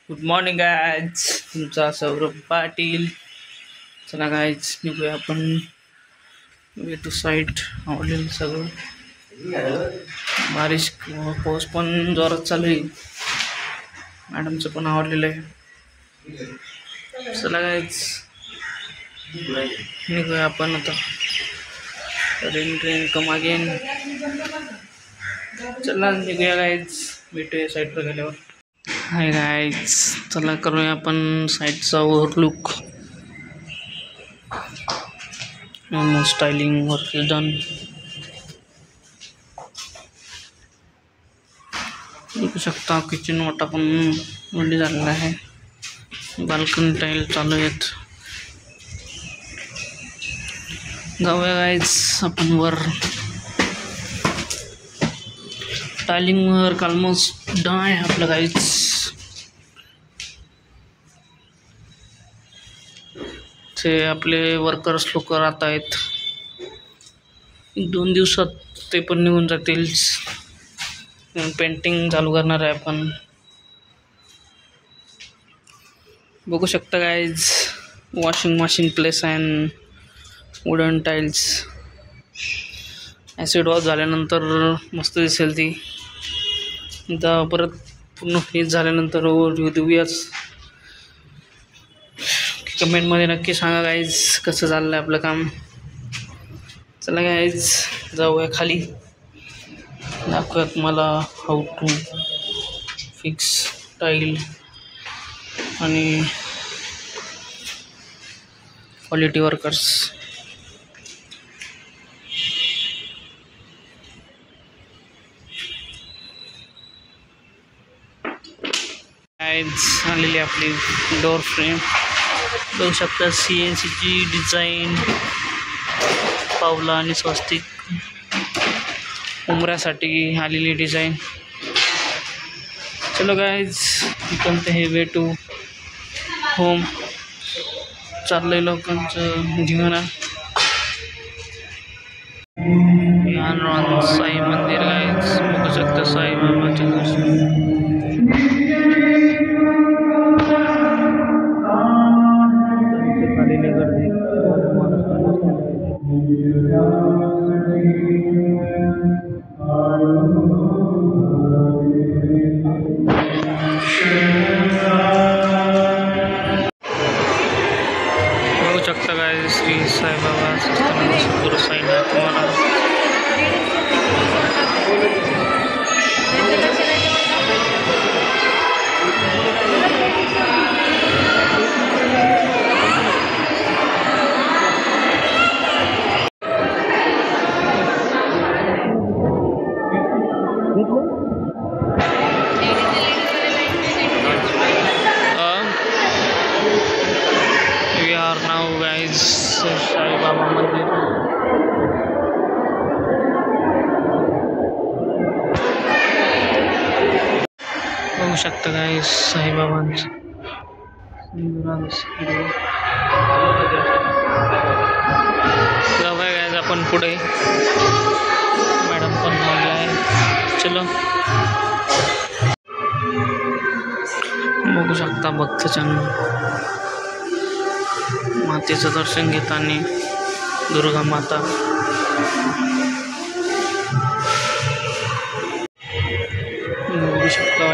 Good morning guys, तुमचा सौरभ पाटील. चला guys, निघूया आपण वे टू साईट. आवडलेलं सगळं. बारिश पाऊस पण जोरात चालू आहे. मॅडमचं पण आवडलेलं आहे. चला गायज, निघूया आपण आता. Train come again. चला निघूया गायज, भेटूया साईटवर गेल्यावर. हाय गाईज, चला करूया आपण साईटचा overlook. Styling work is done. बघू शकता किचन वाटा पण रेडी झालेला आहे. बाल्कनी टाईल चालू आहेत. जाऊया गाईज आपण वर. टायलिंग वर्क ऑलमोस्ट डन आहे आपलं गाईज. ते आपले वर्कर्स लोक राहत आहेत. 2 दिवसात ते पण निघून जातील. पेंटिंग चालू करणार आहे आपण. बघू शकता guys, washing machine place and wooden tiles. Acid wash झाल्यानंतर मस्त दिसेल ती. आता परत पूर्ण फिनिश झाल्यानंतर रिव्ह्यू देऊयाच. कमेंटमध्ये नक्की सांगा गाईज कसं चाललं आहे आपलं काम. चला गाईज, जाऊया खाली. दाखवूया तुम्हाला हाऊ टू फिक्स टाईल आणि क्वालिटी वर्कर्स. गाईज, आलेली आपली डोअर फ्रेम. बघू शकता CNCची डिझाईन. पावला आणि स्वस्तिक उमऱ्यासाठी आलेली डिझाईन. चलो गाईज, कोणतं हे वे टू होम चाललंय लोकांचं जीवन. साई मंदिर गाईज, बघू शकता साईबाबाचे दर्शन. बघू शकता गाईज, श्री साईबाबा संस्थान साईड आहे तुम्हाला. We are now guys Saibaba मंदिर. बघू शकता गाईज साईबाबांचं. जाऊया गाईज आपण पुढे. मॅडम पण लागला आहे. चलो, बघू शकता भक्तजन मातेचं दर्शन घेताना. दुर्गा माता. बघू शकता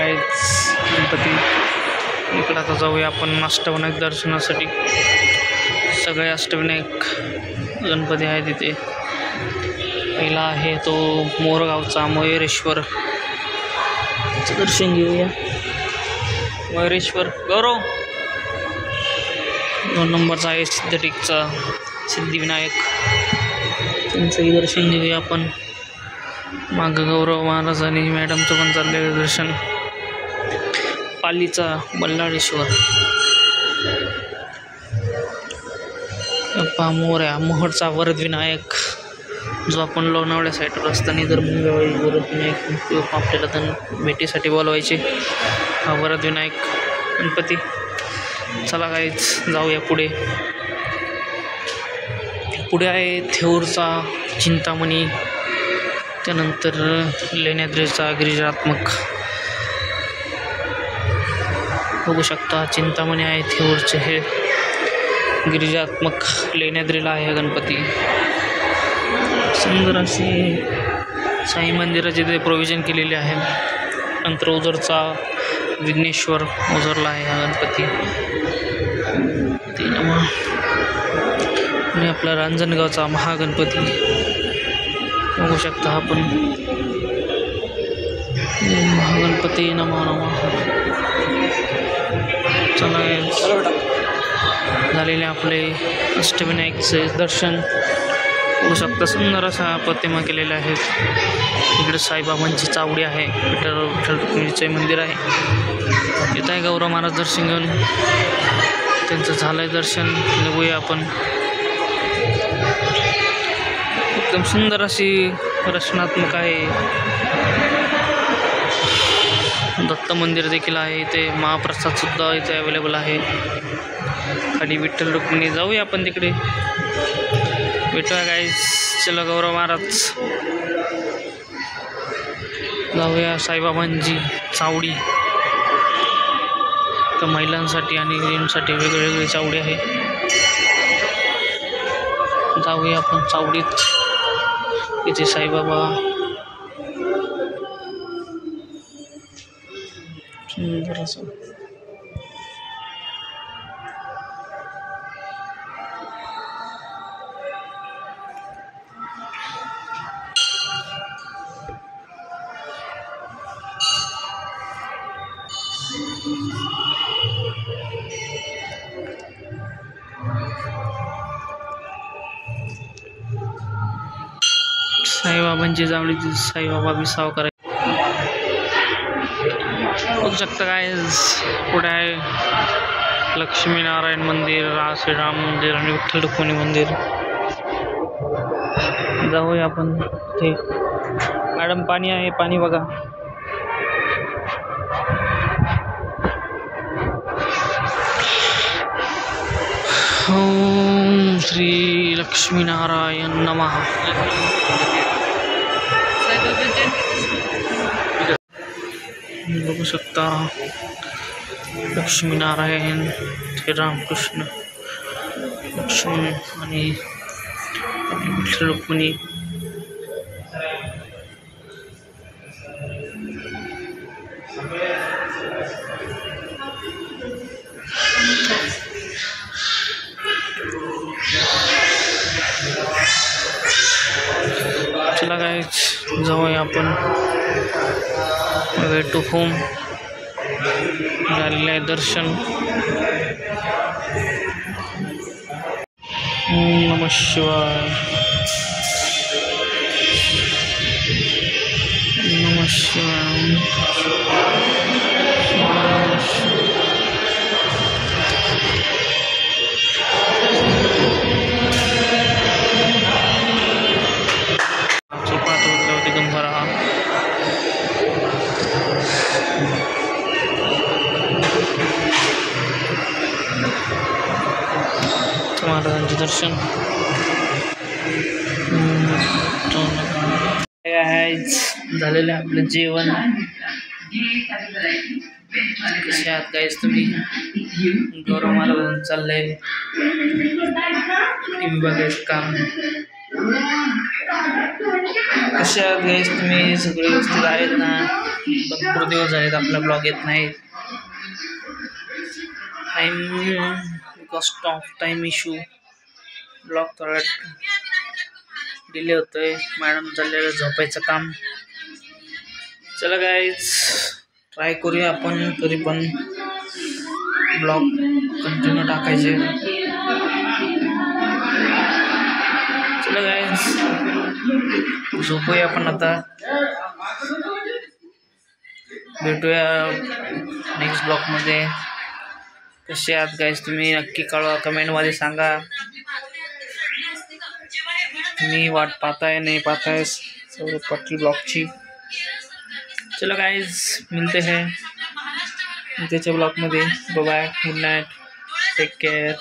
गणपती. इकडं आता जाऊया आपण अष्टविनायक दर्शनासाठी. सगळे अष्टविनायक गणपती आहे तिथे. पहिला आहे तो मोरगावचा मयुरेश्वर. दर्शन घेऊया. मयुरेश्वर गौरव. 2 नंबरचा आहे सिद्धटेकचा सिद्धिविनायक. त्यांचंही दर्शन घेऊया आपण. मागं गौरव महाराज आणि मॅडमचं पण चाललेलं दर्शन. पालीचा बल्लाळेश्वर. मोऱ्या मोहरचा वरदविनायक, जो आपण लोणावळ्या साईडवर असताना दर मंगळवारी वरदविनायक आपल्याला तर भेटीसाठी बोलवायचे. हा वरदविनायक गणपती. चला गाईज, जाऊया पुढे. पुढे आहे थेऊरचा चिंतामणी. त्यानंतर लेण्याद्रीचा गिरिजात्मक. बघू शकता चिंतामणी आहे थेऊरचे हे गिरिजात्मक लेण्याद्रीला आहे गणपती. सुंदर अशी साई मंदिराचे ते प्रोव्हिजन केलेले आहे. नंतर ओझरचा विघ्नेश्वर ओझरला आहे हा गणपती. आणि आपला रांजणगावचा महागणपती बघू शकता आपण. महागणपती नमः नमः. चला झालेले आपले अष्टविनायकचे दर्शन होऊ शकता. सुंदर असा प्रतिमा केलेल्या आहेत. इकडे साईबाबांची चावडी आहे. विठ्ठल रुक्मिणीचे मंदिर आहे. येत आहे गौरव महाराज दर्शन घेऊन. त्यांचं झालंय दर्शन. बघूया आपण. एकदम सुंदर अशी रचनात्मक आहे. दत्त मंदिर देखील आहे इथे. महाप्रसाद सुद्धा इथे अवेलेबल आहे. खाली विठ्ठल रुक्मिणी. जाऊया आपण तिकडे. भेटूया गाईज. चला गौरव महाराज. जाऊया साईबाबांची चावडी. तर महिलांसाठी आणि जेंट्ससाठी वेगवेगळी चावडी आहे. जाऊया आपण चावडीत. इथे साईबाबा सुंदर असं. साईबाबांची जावळी. साईबाबा विसाव करायचे बघू शकता काय. पुढे आहे लक्ष्मीनारायण मंदिर, श्रीराम मंदिर आणि विठ्ठल रुक्मिणी मंदिर. जाऊया आपण ते. मॅडम पाणी आहे, पाणी बघा. ओम श्री लक्ष्मीनारायण नमः. बघू शकता लक्ष्मीनारायण, श्रीरामकृष्ण, लक्ष्मण आणि विठ्ठल रुक्मिणी. चला गाईज जाऊया आपण. Way to home. झालेलं आहे दर्शन. ओम नमः शिवाय. नमः शिवाय. महाराजांचे दर्शन झालेलं आहे. आपलं जेवण. कसे आहात गाईज तुम्ही? गौरव महाराजांचं चाललंय टी व्ही बघायचं काम. कसे आहात गाईज तुम्ही? सगळे व्यवस्थित आहेत ना? भरपूर दिवस झालेत आपला ब्लॉग येत नाही. Cost of time issue. Blog थोडा डिले होतोय. मॅडम चाललेलं झोपायचं काम. चला गाईज ट्राय करूया आपण तरी पण ब्लॉग कंटिन्यू टाकायचे. चला गाईज झोपूया आपण आता. भेटूया नेक्स्ट ब्लॉगमध्ये. कसे आहात गाईज तुम्ही? नक्की कळवा, कमेंटमध्ये सांगा. तुम्ही वाट पाहताय नहीं पाहताय सौरभ पाटील ब्लॉगची. चलो गाइज मिलते हैं नीचे ब्लॉग मध्ये. Bye bye. Good night. Take care.